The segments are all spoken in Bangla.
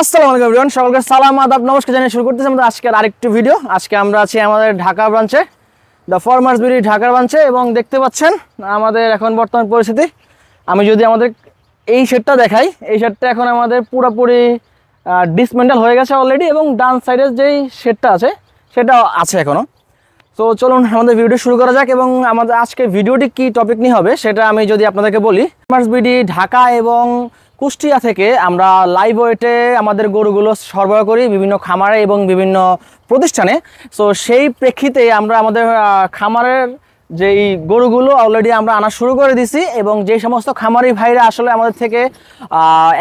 আসসালামু আলাইকুম এভরিওয়ান, সকলকে সালাম আদাব নমস্কার জানিয়ে শুরু করতেছি আমাদের আজকের আরেকটি ভিডিও। আজকে আমরা আছি আমাদের ঢাকা ব্রাঞ্চে, দ্য ফার্মার্স বিডি ঢাকা ব্রাঞ্চে, এবং দেখতে পাচ্ছেন আমাদের এখন বর্তমান পরিস্থিতি। আমি যদি আমাদের এই শেডটা দেখাই, এই শেডটা এখন আমাদের পুরোপুরি ডিসমেন্টাল হয়ে গেছে অলরেডি, এবং ডান সাইডের যেই শেডটা আছে সেটা আছে এখনও। তো চলুন আমাদের ভিডিওটি শুরু করা যাক। এবং আমাদের আজকে ভিডিওটি কি টপিক নিয়ে হবে সেটা আমি যদি আপনাদেরকে বলি, ফার্মার্স বিডি ঢাকা এবং কুষ্টিয়া থেকে আমরা লাইভ ওয়েটে আমাদের গরুগুলো সরবরাহ করি বিভিন্ন খামারে এবং বিভিন্ন প্রতিষ্ঠানে। সো সেই প্রেক্ষিতে আমরা আমাদের খামারের যেই গরুগুলো অলরেডি আমরা আনা শুরু করে দিছি, এবং যে সমস্ত খামারি ভাইরা আসলে আমাদের থেকে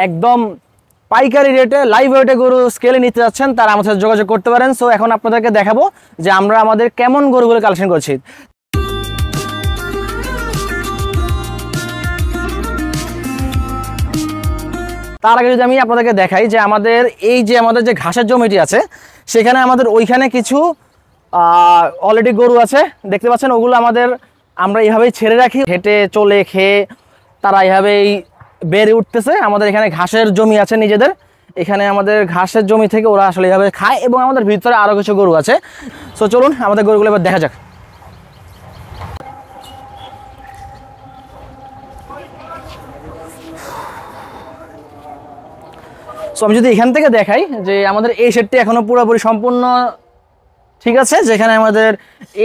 একদম পাইকারি রেটে লাইভ ওয়েটে গরু স্কেলে নিতে যাচ্ছেন তারা আমাদের সাথে যোগাযোগ করতে পারেন। সো এখন আপনাদেরকে দেখাবো যে আমরা আমাদের কেমন গরুগুলো কালেকশন করছি। তার আগে যদি আমি আপনাদেরকে দেখাই যে আমাদের এই যে আমাদের যে ঘাসের জমিটি আছে সেখানে আমাদের ওইখানে কিছু অলরেডি গরু আছে দেখতে পাচ্ছেন। ওগুলো আমরা এইভাবেই ছেড়ে রাখি, হেঁটে চলে খেয়ে তারা এইভাবেই বেড়ে উঠতেছে। আমাদের এখানে ঘাসের জমি আছে নিজেদের, এখানে আমাদের ঘাসের জমি থেকে ওরা আসলে এইভাবে খায়, এবং আমাদের ভিতরে আরও কিছু গরু আছে। সো চলুন আমাদের গরুগুলো এবার দেখা যাক। সো আমি যদি এখান থেকে দেখাই যে আমাদের এই শেডটি এখনও পুরোপুরি সম্পূর্ণ ঠিক আছে, যেখানে আমাদের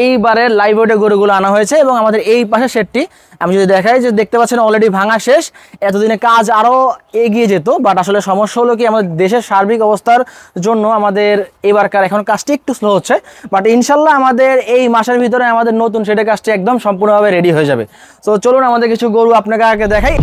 এইবারের লাইভ ওয়েটে গরুগুলো আনা হয়েছে, এবং আমাদের এই পাশে শেডটি আমি যদি দেখাই যে দেখতে পাচ্ছেন অলরেডি ভাঙা শেষ। এতদিনে কাজ আরও এগিয়ে যেত, বাট আসলে সমস্যা হলো কি আমাদের দেশের সার্বিক অবস্থার জন্য আমাদের এবারকার এখন কাজটি একটু স্লো হচ্ছে, বাট ইনশাল্লাহ আমাদের এই মাসের ভিতরে আমাদের নতুন শেডের কাজটি একদম সম্পূর্ণভাবে রেডি হয়ে যাবে। তো চলুন আমাদের কিছু গরু আপনাকে আগে দেখাই।